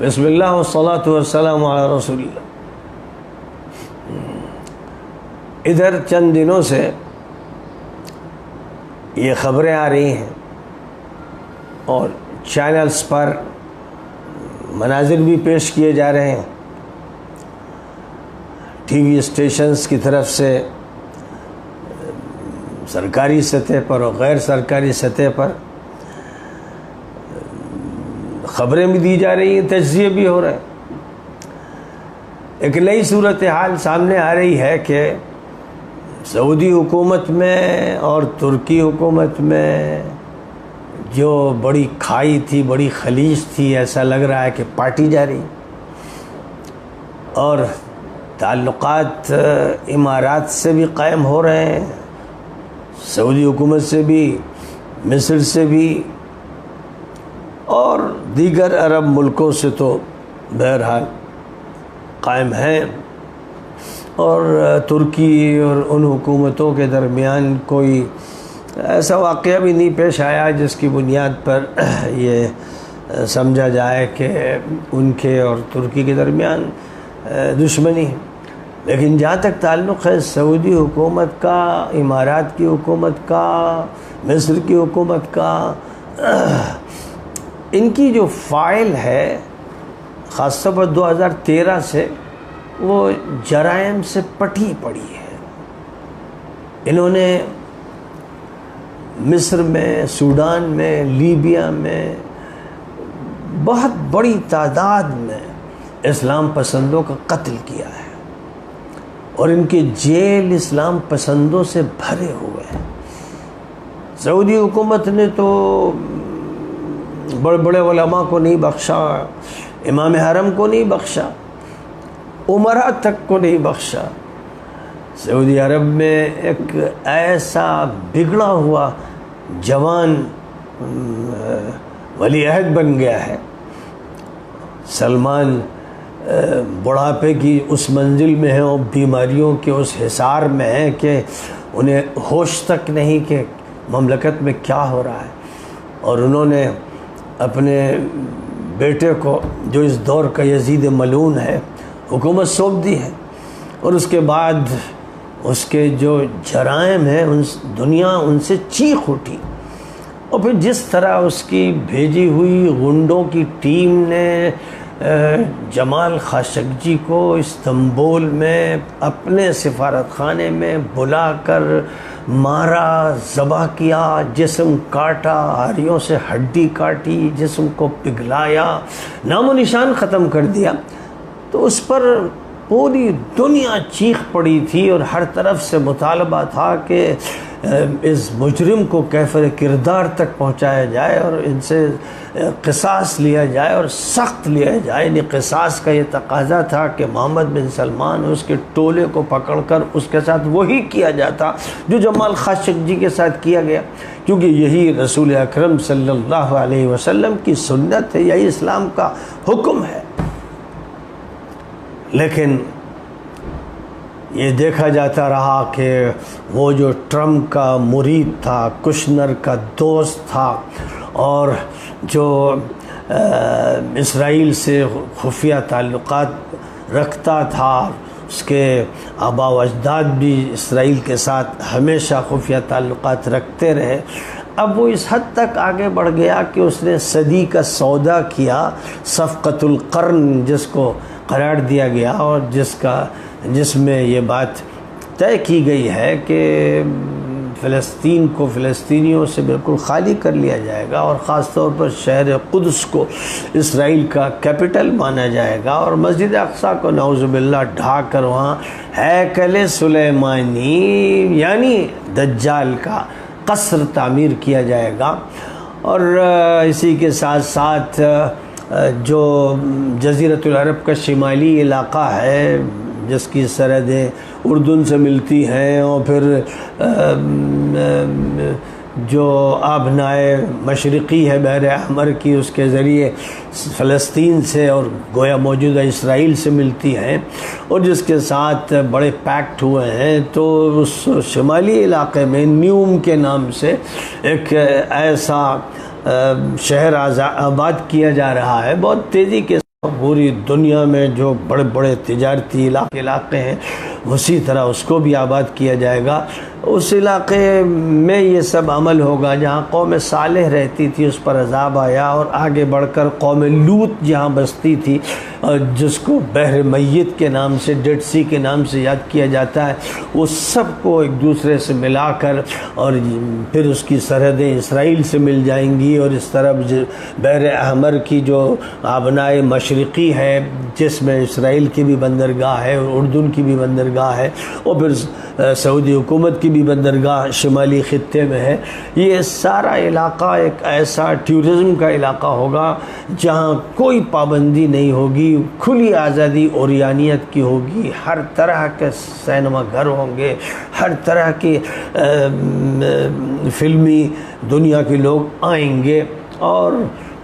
بسم اللہ والصلاة والسلام علی رسول اللہ۔ ادھر چند دنوں سے یہ خبریں آ رہی ہیں اور چینلز پر مناظر بھی پیش کیے جا رہے ہیں، ٹی وی اسٹیشنز کی طرف سے سرکاری سطح پر اور غیر سرکاری سطح پر خبریں بھی دی جا رہی ہیں، تجزیے بھی ہو رہے ہیں۔ ایک نئی صورتحال سامنے آ رہی ہے کہ سعودی حکومت میں اور ترکی حکومت میں جو بڑی کھائی تھی، بڑی خلیج تھی، ایسا لگ رہا ہے کہ پارٹی جا رہی، اور تعلقات امارات سے بھی قائم ہو رہے ہیں، سعودی حکومت سے بھی، مصر سے بھی، اور دیگر عرب ملکوں سے تو بہرحال قائم ہیں۔ اور ترکی اور ان حکومتوں کے درمیان کوئی ایسا واقعہ بھی نہیں پیش آیا جس کی بنیاد پر یہ سمجھا جائے کہ ان کے اور ترکی کے درمیان دشمنی ہے۔ لیکن جہاں تک تعلق ہے سعودی حکومت کا، امارات کی حکومت کا، مصر کی حکومت کا، ان کی جو فائل ہے خاص طور پر 2013 سے وہ جرائم سے پٹی پڑی ہے۔ انہوں نے مصر میں، سوڈان میں، لیبیا میں بہت بڑی تعداد میں اسلام پسندوں کا قتل کیا ہے، اور ان کے جیل اسلام پسندوں سے بھرے ہوئے ہیں۔ سعودی حکومت نے تو بڑے بڑے علماء کو نہیں بخشا، امام حرم کو نہیں بخشا، عمرہ تک کو نہیں بخشا۔ سعودی عرب میں ایک ایسا بگڑا ہوا جوان ولی عہد بن گیا ہے۔ سلمان بڑھاپے کی اس منزل میں ہیں اور بیماریوں کے اس حصار میں ہیں کہ انہیں ہوش تک نہیں کہ مملکت میں کیا ہو رہا ہے، اور انہوں نے اپنے بیٹے کو جو اس دور کا یزید ملعون ہے حکومت سونپ دی ہے، اور اس کے بعد اس کے جو جرائم ہیں دنیا ان سے چیخ اٹھی۔ اور پھر جس طرح اس کی بھیجی ہوئی غنڈوں کی ٹیم نے جمال خاشقجی کو استنبول میں اپنے سفارت خانے میں بلا کر مارا، ذبح کیا، جسم کاٹا، آریوں سے ہڈی کاٹی، جسم کو پگھلایا، نام و نشان ختم کر دیا، تو اس پر پوری دنیا چیخ پڑی تھی اور ہر طرف سے مطالبہ تھا کہ اس مجرم کو کیفر کردار تک پہنچایا جائے اور ان سے قصاص لیا جائے اور سخت لیا جائے۔ یعنی قصاص کا یہ تقاضا تھا کہ محمد بن سلمان اس کے ٹولے کو پکڑ کر اس کے ساتھ وہی کیا جاتا جو جمال خاشقجی کے ساتھ کیا گیا، کیونکہ یہی رسول اکرم صلی اللہ علیہ وسلم کی سنت ہے، یہی اسلام کا حکم ہے۔ لیکن یہ دیکھا جاتا رہا کہ وہ جو ٹرمپ کا مرید تھا، کشنر کا دوست تھا، اور جو اسرائیل سے خفیہ تعلقات رکھتا تھا، اس کے آبا و اجداد بھی اسرائیل کے ساتھ ہمیشہ خفیہ تعلقات رکھتے رہے، اب وہ اس حد تک آگے بڑھ گیا کہ اس نے صدی کا سودا کیا، صفقۃ القرن جس کو قرار دیا گیا، اور جس میں یہ بات طے کی گئی ہے کہ فلسطین کو فلسطینیوں سے بالکل خالی کر لیا جائے گا، اور خاص طور پر شہر قدس کو اسرائیل کا کیپٹل مانا جائے گا، اور مسجد اقصیٰ کو نعوذ باللہ ڈھا کر وہاں ہیکل سلیمانی یعنی دجال کا قصر تعمیر کیا جائے گا۔ اور اسی کے ساتھ ساتھ جو جزیرۃ العرب کا شمالی علاقہ ہے جس کی سرحدیں اردن سے ملتی ہیں، اور پھر جو آبنائے مشرقی ہے بحر احمر کی، اس کے ذریعے فلسطین سے اور گویا موجودہ اسرائیل سے ملتی ہیں، اور جس کے ساتھ بڑے پیکٹ ہوئے ہیں، تو اس شمالی علاقے میں نیوم کے نام سے ایک ایسا شہر آباد کیا جا رہا ہے بہت تیزی کے پوری دنیا میں جو بڑے بڑے تجارتی علاقے ہیں اسی طرح اس کو بھی آباد کیا جائے گا۔ اس علاقے میں یہ سب عمل ہوگا جہاں قوم صالح رہتی تھی، اس پر عذاب آیا، اور آگے بڑھ کر قوم لوط جہاں بستی تھی، جس کو بحر میت کے نام سے، ڈیڈ سی کے نام سے یاد کیا جاتا ہے، وہ سب کو ایک دوسرے سے ملا کر، اور پھر اس کی سرحدیں اسرائیل سے مل جائیں گی، اور اس طرف بحر احمر کی جو آبنائے مشرقی ہے جس میں اسرائیل کی بھی بندرگاہ ہے اور اردن کی بھی بندرگاہ ہے، اور پھر سعودی حکومت کی بھی بندرگاہ شمالی خطے میں ہے، یہ سارا علاقہ ایک ایسا ٹورزم کا علاقہ ہوگا جہاں کوئی پابندی نہیں ہوگی، کھلی آزادی اوریانیت کی ہوگی، ہر طرح کے سینما گھر ہوں گے، ہر طرح کی فلمی دنیا کے لوگ آئیں گے، اور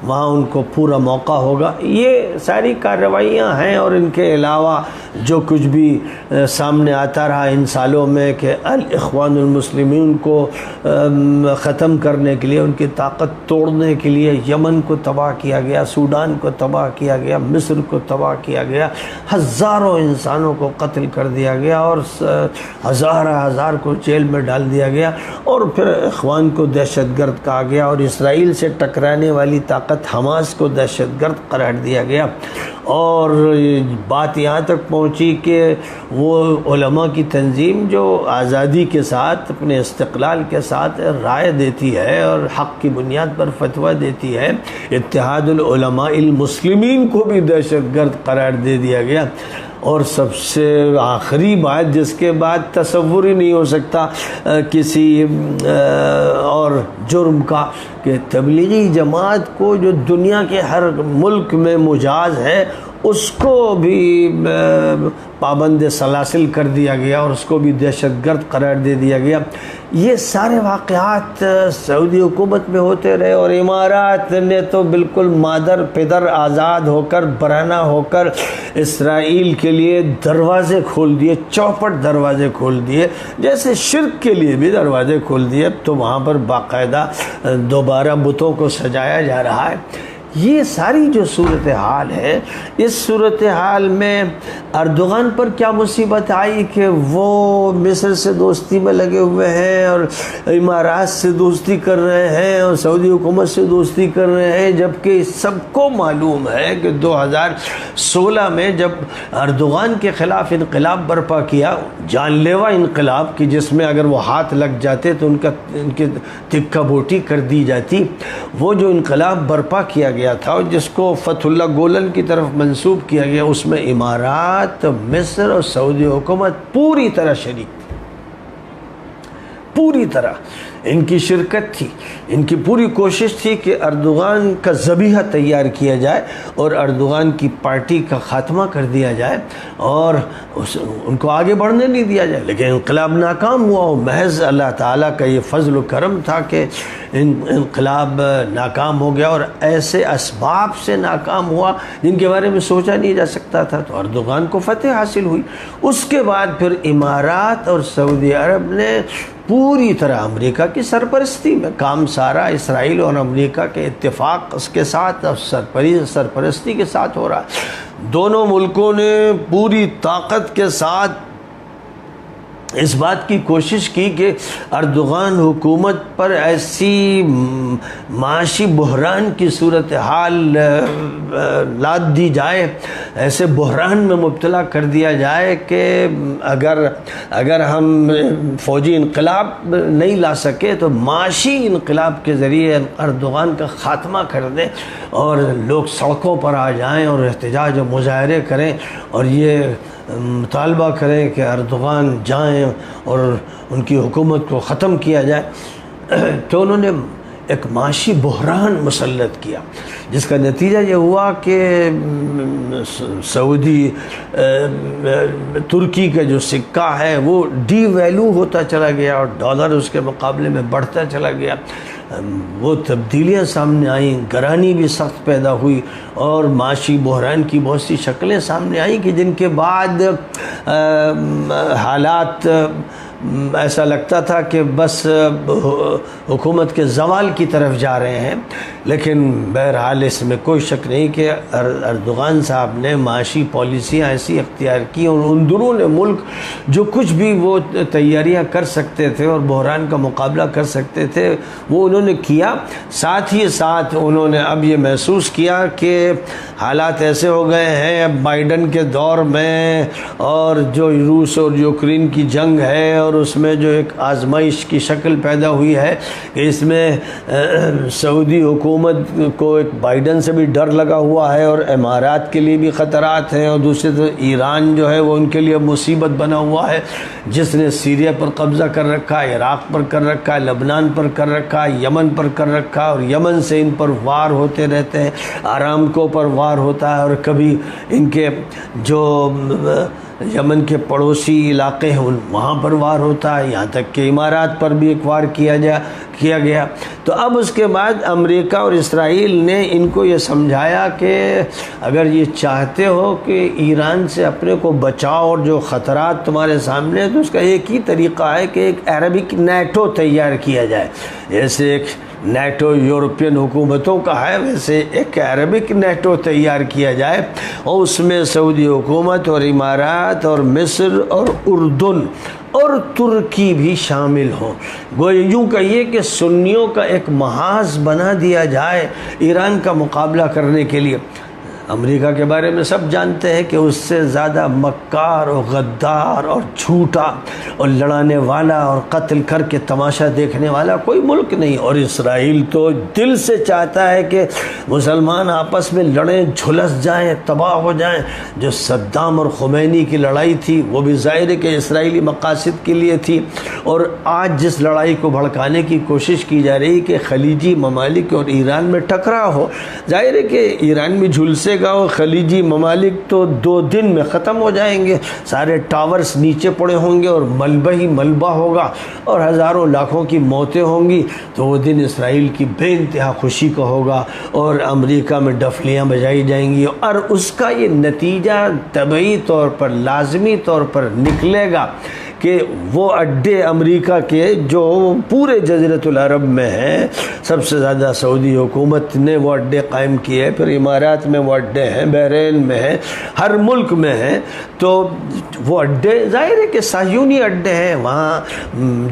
وہاں ان کو پورا موقع ہوگا۔ یہ ساری کارروائیاں ہیں، اور ان کے علاوہ جو کچھ بھی سامنے آتا رہا ان سالوں میں کہ الاخوان المسلمین کو ختم کرنے کے لیے، ان کی طاقت توڑنے کے لیے یمن کو تباہ کیا گیا، سوڈان کو تباہ کیا گیا، مصر کو تباہ کیا گیا، ہزاروں انسانوں کو قتل کر دیا گیا، اور ہزار کو جیل میں ڈال دیا گیا، اور پھر اخوان کو دہشت گرد کہا گیا، اور اسرائیل سے ٹکرانے والی طاقت حماس کو دہشت گرد قرار دیا گیا، اور بات یہاں تک پہنچی کہ وہ علماء کی تنظیم جو آزادی کے ساتھ، اپنے استقلال کے ساتھ رائے دیتی ہے اور حق کی بنیاد پر فتویٰ دیتی ہے، اتحاد العلماء المسلمین کو بھی دہشت گرد قرار دے دیا گیا۔ اور سب سے آخری بات جس کے بعد تصور ہی نہیں ہو سکتا کسی اور جرم کا، کہ تبلیغی جماعت کو جو دنیا کے ہر ملک میں مجاز ہے اس کو بھی پابند سلاسل کر دیا گیا، اور اس کو بھی دہشت گرد قرار دے دیا گیا۔ یہ سارے واقعات سعودی حکومت میں ہوتے رہے، اور امارات نے تو بالکل مادر پدر آزاد ہو کر، برہنہ ہو کر اسرائیل کے لیے دروازے کھول دیے، چوپٹ دروازے کھول دیے، جیسے شرک کے لیے بھی دروازے کھول دیے۔ تو وہاں پر باقاعدہ دوبارہ بتوں کو سجایا جا رہا ہے۔ یہ ساری جو صورتحال ہے، اس صورتحال میں اردوغان پر کیا مصیبت آئی کہ وہ مصر سے دوستی میں لگے ہوئے ہیں، اور امارات سے دوستی کر رہے ہیں، اور سعودی حکومت سے دوستی کر رہے ہیں، جبکہ سب کو معلوم ہے کہ 2016 میں جب اردوغان کے خلاف انقلاب برپا کیا، جان لیوا انقلاب کی جس میں اگر وہ ہاتھ لگ جاتے تو ان کی تکہ بوٹی کر دی جاتی، وہ جو انقلاب برپا کیا گیا تھا جس کو فتح اللہ گولن کی طرف منسوب کیا گیا، اس میں امارات، مصر اور سعودی حکومت پوری طرح شریک تھی، پوری طرح ان کی شرکت تھی، ان کی پوری کوشش تھی کہ اردوغان کا ذبیحہ تیار کیا جائے اور اردوغان کی پارٹی کا خاتمہ کر دیا جائے اور ان کو آگے بڑھنے نہیں دیا جائے۔ لیکن انقلاب ناکام ہوا، اور محض اللہ تعالیٰ کا یہ فضل و کرم تھا کہ انقلاب ناکام ہو گیا، اور ایسے اسباب سے ناکام ہوا جن کے بارے میں سوچا نہیں جا سکتا تھا، تو اردوغان کو فتح حاصل ہوئی۔ اس کے بعد پھر امارات اور سعودی عرب نے پوری طرح امریکہ کی سرپرستی میں کام سارا اسرائیل اور امریکہ کے اتفاق اس کے ساتھ اور سرپرستی کے ساتھ ہو رہا ہے۔ دونوں ملکوں نے پوری طاقت کے ساتھ اس بات کی کوشش کی کہ اردوغان حکومت پر ایسی معاشی بحران کی صورتحال لاد دی جائے، ایسے بحران میں مبتلا کر دیا جائے کہ اگر ہم فوجی انقلاب نہیں لا سکے تو معاشی انقلاب کے ذریعے اردوغان کا خاتمہ کر دیں، اور لوگ سڑکوں پر آ جائیں اور احتجاج و مظاہرے کریں اور یہ مطالبہ کریں کہ اردوغان جائیں اور ان کی حکومت کو ختم کیا جائے۔ تو انہوں نے ایک معاشی بحران مسلط کیا، جس کا نتیجہ یہ ہوا کہ سعودی ترکی کا جو سکہ ہے وہ ڈی ویلو ہوتا چلا گیا، اور ڈالر اس کے مقابلے میں بڑھتا چلا گیا۔ وہ تبدیلیاں سامنے آئیں، گرانی بھی سخت پیدا ہوئی، اور معاشی بحران کی بہت سی شکلیں سامنے آئیں کہ جن کے بعد حالات ایسا لگتا تھا کہ بس حکومت کے زوال کی طرف جا رہے ہیں، لیکن بہرحال اس میں کوئی شک نہیں کہ اردوغان صاحب نے معاشی پالیسیاں ایسی اختیار کی اور اندرون ملک جو کچھ بھی وہ تیاریاں کر سکتے تھے اور بحران کا مقابلہ کر سکتے تھے وہ انہوں نے کیا۔ ساتھ ہی ساتھ انہوں نے اب یہ محسوس کیا کہ حالات ایسے ہو گئے ہیں اب بائیڈن کے دور میں، اور جو روس اور یوکرین کی جنگ ہے اور اس میں جو ایک آزمائش کی شکل پیدا ہوئی ہے کہ اس میں سعودی حکومت کو ایک بائیڈن سے بھی ڈر لگا ہوا ہے اور امارات کے لیے بھی خطرات ہیں، اور دوسری طرف ایران جو ہے وہ ان کے لیے مصیبت بنا ہوا ہے، جس نے سیریا پر قبضہ کر رکھا ہے، عراق پر کر رکھا ہے، لبنان پر کر رکھا ہے، یمن پر کر رکھا ہے، اور یمن سے ان پر وار ہوتے رہتے ہیں، آرامکو پر وار ہوتا ہے، اور کبھی ان کے جو یمن کے پڑوسی علاقے ہیں وہاں پر وار ہوتا ہے، یہاں تک کہ امارات پر بھی ایک وار کیا گیا۔ تو اب اس کے بعد امریکہ اور اسرائیل نے ان کو یہ سمجھایا کہ اگر یہ چاہتے ہو کہ ایران سے اپنے کو بچاؤ اور جو خطرات تمہارے سامنے ہیں تو اس کا ایک ہی طریقہ ہے کہ ایک عربک نیٹو تیار کیا جائے، جیسے ایک نیٹو یورپین حکومتوں کا ہے ویسے ایک عربک نیٹو تیار کیا جائے، اور اس میں سعودی حکومت اور امارات اور مصر اور اردن اور ترکی بھی شامل ہوں۔ گویا یوں کہیے کہ سنیوں کا ایک محاذ بنا دیا جائے ایران کا مقابلہ کرنے کے لیے۔ امریکہ کے بارے میں سب جانتے ہیں کہ اس سے زیادہ مکار اور غدار اور جھوٹا اور لڑانے والا اور قتل کر کے تماشا دیکھنے والا کوئی ملک نہیں، اور اسرائیل تو دل سے چاہتا ہے کہ مسلمان آپس میں لڑیں، جھلس جائیں، تباہ ہو جائیں۔ جو صدام اور خمینی کی لڑائی تھی وہ بھی ظاہر ہے کہ اسرائیلی مقاصد کے لیے تھی، اور آج جس لڑائی کو بھڑکانے کی کوشش کی جا رہی کہ خلیجی ممالک اور ایران میں ٹکراؤ ہو، ظاہر ہے کہ ایران بھی جھلسے گا اور خلیجی ممالک تو 2 دن میں ختم ہو جائیں گے، سارے ٹاورز نیچے پڑے ہوں گے اور ملبہ ہی ملبہ ہوگا اور ہزاروں لاکھوں کی موتیں ہوں گی، تو وہ دن اسرائیل کی بے انتہا خوشی کا ہوگا اور امریکہ میں ڈفلیاں بجائی جائیں گی، اور اس کا یہ نتیجہ طبعی طور پر لازمی طور پر نکلے گا کہ وہ اڈے امریکہ کے جو پورے جزیرۃ العرب میں ہیں، سب سے زیادہ سعودی حکومت نے وہ اڈے قائم کیے، پھر امارات میں وہ اڈے ہیں، بحرین میں ہیں، ہر ملک میں ہیں، تو وہ اڈے ظاہر ہے کہ صہیونی اڈے ہیں، وہاں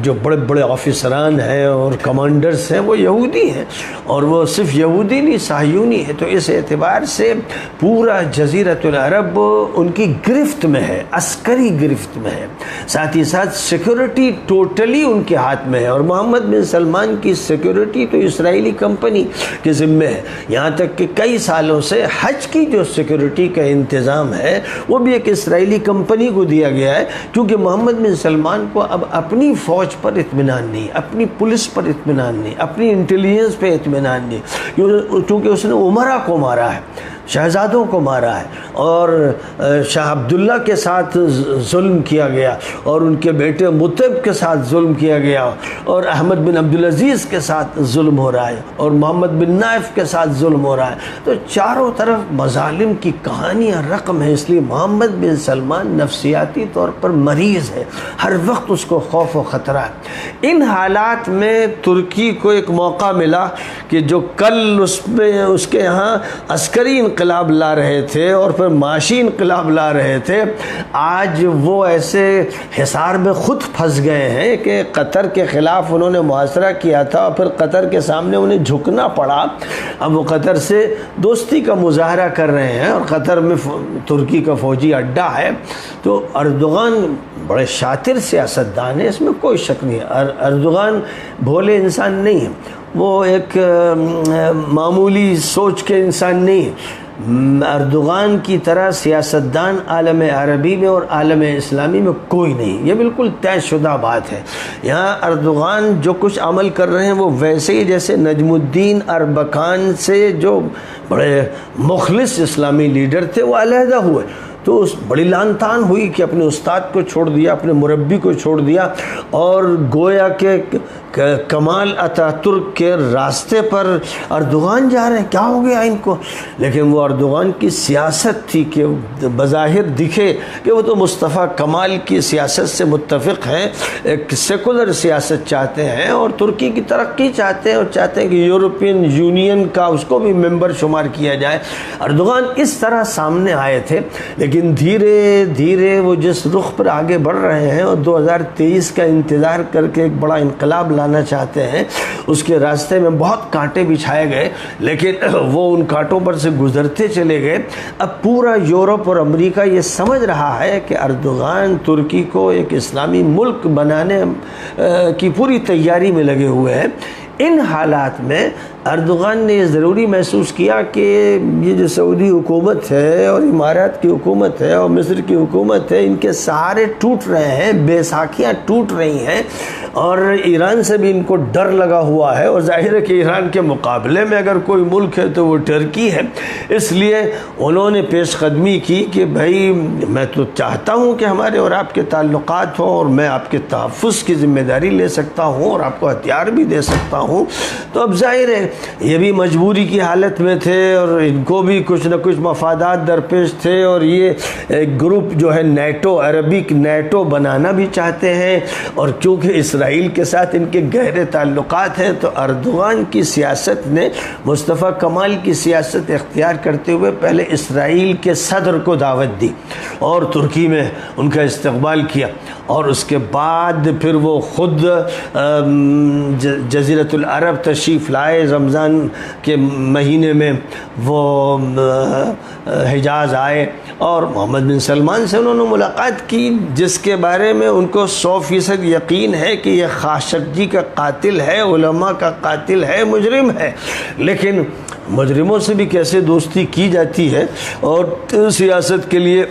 جو بڑے بڑے آفیسران ہیں اور کمانڈرز ہیں وہ یہودی ہیں، اور وہ صرف یہودی نہیں صہیونی ہے، تو اس اعتبار سے پورا جزیرۃ العرب ان کی گرفت میں ہے، عسکری گرفت میں ہے، ساتھ ہی ساتھ سیکیورٹی ٹوٹلی ان کے ہاتھ میں ہے، اور محمد بن سلمان کی سیکیورٹی تو اسرائیلی کمپنی کے ذمہ ہے، یہاں تک کہ کئی سالوں سے حج کی جو سیکیورٹی کا انتظام ہے وہ بھی ایک اسرائیلی کمپنی کو دیا گیا ہے، کیونکہ محمد بن سلمان کو اب اپنی فوج پر اطمینان نہیں، اپنی پولیس پر اطمینان نہیں، اپنی انٹیلیجنس پہ اطمینان نہیں، کیونکہ اس نے عمرہ کو مارا ہے، شہزادوں کو مارا ہے، اور شاہ عبداللہ کے ساتھ ظلم کیا گیا، اور ان کے بیٹے مطب کے ساتھ ظلم کیا گیا، اور احمد بن عبدالعزیز کے ساتھ ظلم ہو رہا ہے، اور محمد بن نائف کے ساتھ ظلم ہو رہا ہے، تو چاروں طرف مظالم کی کہانیاں رقم ہے، اس لیے محمد بن سلمان نفسیاتی طور پر مریض ہے، ہر وقت اس کو خوف و خطرہ ہے۔ ان حالات میں ترکی کو ایک موقع ملا کہ جو کل اس کے یہاں عسکری انقلاب لا رہے تھے اور پھر معاشی انقلاب لا رہے تھے، آج وہ ایسے حصار میں خود پھنس گئے ہیں کہ قطر کے خلاف انہوں نے محاصرہ کیا تھا اور پھر قطر کے سامنے انہیں جھکنا پڑا، اب وہ قطر سے دوستی کا مظاہرہ کر رہے ہیں، اور قطر میں ترکی کا فوجی اڈہ ہے، تو اردوغان بڑے شاطر سیاستدان ہے، اس میں کوئی شک نہیں ہے، اردوغان بھولے انسان نہیں ہے، وہ ایک معمولی سوچ کے انسان نہیں ہے، اردوغان کی طرح سیاستدان عالم عربی میں اور عالم اسلامی میں کوئی نہیں، یہ بالکل طے شدہ بات ہے۔ یہاں اردوغان جو کچھ عمل کر رہے ہیں وہ ویسے ہی جیسے نجم الدین اربکان سے جو بڑے مخلص اسلامی لیڈر تھے وہ علیحدہ ہوئے، تو اس بڑی لان تان ہوئی کہ اپنے استاد کو چھوڑ دیا، اپنے مربی کو چھوڑ دیا، اور گویا کہ کمال اتاترک کے راستے پر اردوغان جا رہے ہیں، کیا ہو گیا ان کو؟ لیکن وہ اردوغان کی سیاست تھی کہ بظاہر دکھے کہ وہ تو مصطفیٰ کمال کی سیاست سے متفق ہیں، ایک سیکولر سیاست چاہتے ہیں اور ترکی کی ترقی چاہتے ہیں، اور چاہتے ہیں کہ یورپین یونین کا اس کو بھی ممبر شمار کیا جائے۔ اردوغان اس طرح سامنے آئے تھے، لیکن دھیرے دھیرے وہ جس رخ پر آگے بڑھ رہے ہیں اور 2023 کا انتظار کر کے ایک بڑا انقلاب لانا چاہتے ہیں، اس کے راستے میں بہت کانٹے بچھائے گئے، لیکن وہ ان کانٹوں پر سے گزرتے چلے گئے۔ اب پورا یورپ اور امریکہ یہ سمجھ رہا ہے کہ اردوغان ترکی کو ایک اسلامی ملک بنانے کی پوری تیاری میں لگے ہوئے ہیں۔ ان حالات میں اردوغان نے یہ ضروری محسوس کیا کہ یہ جو سعودی حکومت ہے اور امارات کی حکومت ہے اور مصر کی حکومت ہے، ان کے سہارے ٹوٹ رہے ہیں، بے ساکھیاں ٹوٹ رہی ہیں، اور ایران سے بھی ان کو ڈر لگا ہوا ہے، اور ظاہر ہے کہ ایران کے مقابلے میں اگر کوئی ملک ہے تو وہ ٹرکی ہے۔ اس لیے انہوں نے پیش قدمی کی کہ بھائی میں تو چاہتا ہوں کہ ہمارے اور آپ کے تعلقات ہوں، اور میں آپ کے تحفظ کی ذمہ داری لے سکتا ہوں اور آپ کو ہتھیار بھی دے سکتا ہوں۔ تو اب ظاہر ہے یہ بھی مجبوری کی حالت میں تھے، اور ان کو بھی کچھ نہ کچھ مفادات درپیش تھے، اور یہ گروپ جو ہے نیٹو، عربک نیٹو بنانا بھی چاہتے ہیں، اور چونکہ اسرائیل کے ساتھ ان کے گہرے تعلقات ہیں، تو اردوغان کی سیاست نے مصطفیٰ کمال کی سیاست اختیار کرتے ہوئے پہلے اسرائیل کے صدر کو دعوت دی اور ترکی میں ان کا استقبال کیا، اور اس کے بعد پھر وہ خود جزیرۃ العرب تشریف لائے۔ رمضان کے مہینے میں وہ حجاز آئے اور محمد بن سلمان سے انہوں نے ملاقات کی، جس کے بارے میں ان کو 100% یقین ہے کہ یہ خاشقجی کا قاتل ہے، علماء کا قاتل ہے، مجرم ہے، لیکن مجرموں سے بھی کیسے دوستی کی جاتی ہے اور سیاست کے لیے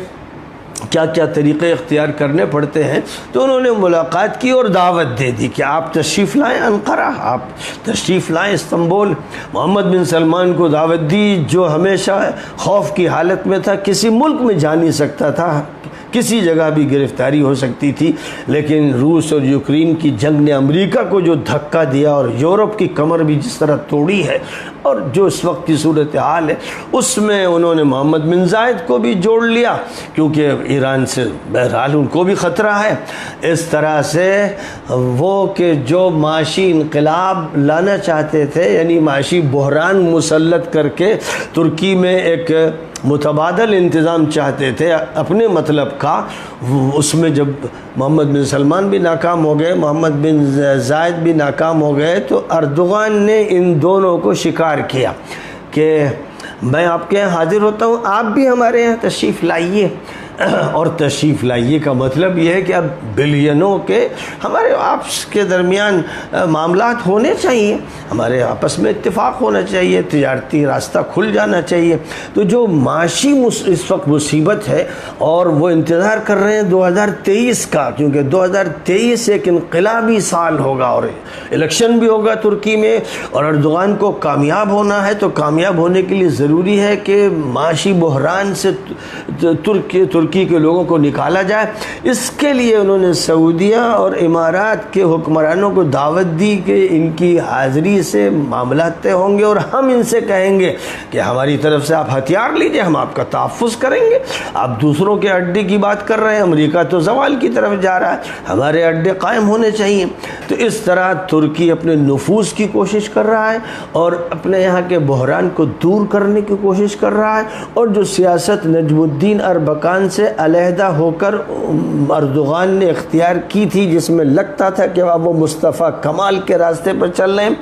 کیا کیا طریقے اختیار کرنے پڑتے ہیں، تو انہوں نے ملاقات کی اور دعوت دے دی کہ آپ تشریف لائیں انقرہ، آپ تشریف لائیں استنبول۔ محمد بن سلمان کو دعوت دی، جو ہمیشہ خوف کی حالت میں تھا، کسی ملک میں جا نہیں سکتا تھا، کسی جگہ بھی گرفتاری ہو سکتی تھی، لیکن روس اور یوکرین کی جنگ نے امریکہ کو جو دھکا دیا اور یورپ کی کمر بھی جس طرح توڑی ہے، اور جو اس وقت کی صورتحال ہے، اس میں انہوں نے محمد بن زائد کو بھی جوڑ لیا، کیونکہ ایران سے بہرحال ان کو بھی خطرہ ہے۔ اس طرح سے وہ کہ جو معاشی انقلاب لانا چاہتے تھے، یعنی معاشی بحران مسلط کر کے ترکی میں ایک متبادل انتظام چاہتے تھے اپنے مطلب کا، اس میں جب محمد بن سلمان بھی ناکام ہو گئے، محمد بن زائد بھی ناکام ہو گئے، تو اردوغان نے ان دونوں کو شکار کیا کہ میں آپ کے یہاں حاضر ہوتا ہوں، آپ بھی ہمارے یہاں تشریف لائیے۔ اور تشریف لائیے کا مطلب یہ ہے کہ اب بلینوں کے ہمارے آپس کے درمیان معاملات ہونے چاہیے، ہمارے آپس میں اتفاق ہونا چاہیے، تجارتی راستہ کھل جانا چاہیے۔ تو جو معاشی اس وقت مصیبت ہے، اور وہ انتظار کر رہے ہیں 2023 کا، کیونکہ 2023 ایک انقلابی سال ہوگا اور الیکشن بھی ہوگا ترکی میں، اور اردوغان کو کامیاب ہونا ہے، تو کامیاب ہونے کے لیے ضروری ہے کہ معاشی بحران سے ترکی کے لوگوں کو نکالا جائے۔ اس کے لیے انہوں نے سعودیہ اور امارات کے حکمرانوں کو دعوت دی کہ ان کی حاضری سے معاملات طے ہوں گے، اور ہم ان سے کہیں گے کہ ہماری طرف سے آپ ہتھیار لیجئے، ہم آپ کا تحفظ کریں گے۔ آپ دوسروں کے اڈے کی بات کر رہے ہیں، امریکہ تو زوال کی طرف جا رہا ہے، ہمارے اڈے قائم ہونے چاہیے۔ تو اس طرح ترکی اپنے نفوذ کی کوشش کر رہا ہے اور اپنے یہاں کے بحران کو دور کرنے کی کوشش کر رہا ہے، اور جو سیاست نجم الدین اربکان سے علیحدہ ہو کر اردوغان نے اختیار کی تھی، جس میں لگتا تھا کہ اب وہ مصطفیٰ کمال کے راستے پر چل رہے ہیں،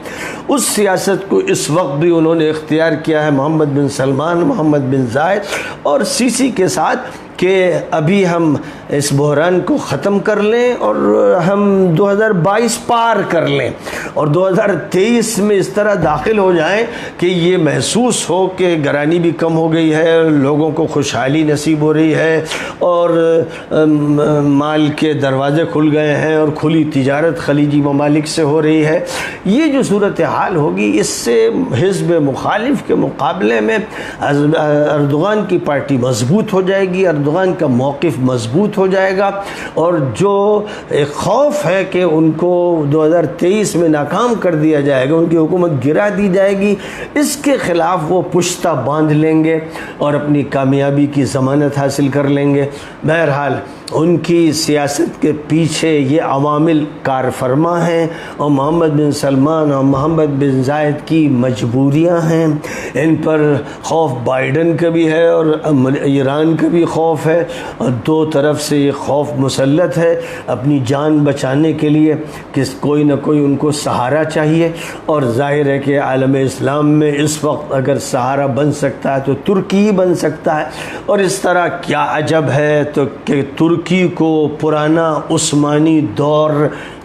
اس سیاست کو اس وقت بھی انہوں نے اختیار کیا ہے محمد بن سلمان، محمد بن زائد اور سیسی کے ساتھ، کہ ابھی ہم اس بحران کو ختم کر لیں اور ہم 2022 پار کر لیں، اور 2023 میں اس طرح داخل ہو جائیں کہ یہ محسوس ہو کہ گرانی بھی کم ہو گئی ہے، لوگوں کو خوشحالی نصیب ہو رہی ہے، اور مال کے دروازے کھل گئے ہیں، اور کھلی تجارت خلیجی ممالک سے ہو رہی ہے۔ یہ جو صورتحال ہوگی، اس سے حزب مخالف کے مقابلے میں اردوغان کی پارٹی مضبوط ہو جائے گی، اردوغان اردوغان کا موقف مضبوط ہو جائے گا، اور جو ایک خوف ہے کہ ان کو 2023 میں ناکام کر دیا جائے گا، ان کی حکومت گرا دی جائے گی، اس کے خلاف وہ پشتہ باندھ لیں گے اور اپنی کامیابی کی ضمانت حاصل کر لیں گے۔ بہرحال ان کی سیاست کے پیچھے یہ عوامل کار فرما ہیں، اور محمد بن سلمان اور محمد بن زائد کی مجبوریاں ہیں۔ ان پر خوف بائیڈن کا بھی ہے اور ایران کا بھی خوف ہے، اور دو طرف سے یہ خوف مسلط ہے اپنی جان بچانے کے لیے کہ کوئی نہ کوئی ان کو سہارا چاہیے، اور ظاہر ہے کہ عالم اسلام میں اس وقت اگر سہارا بن سکتا ہے تو ترکی ہی بن سکتا ہے، اور اس طرح کیا عجب ہے تو کہ ترکی کو پرانا عثمانی دور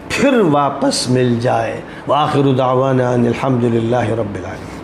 پھر واپس مل جائے۔ وآخر دعوانا ان الحمد للہ رب العالمین۔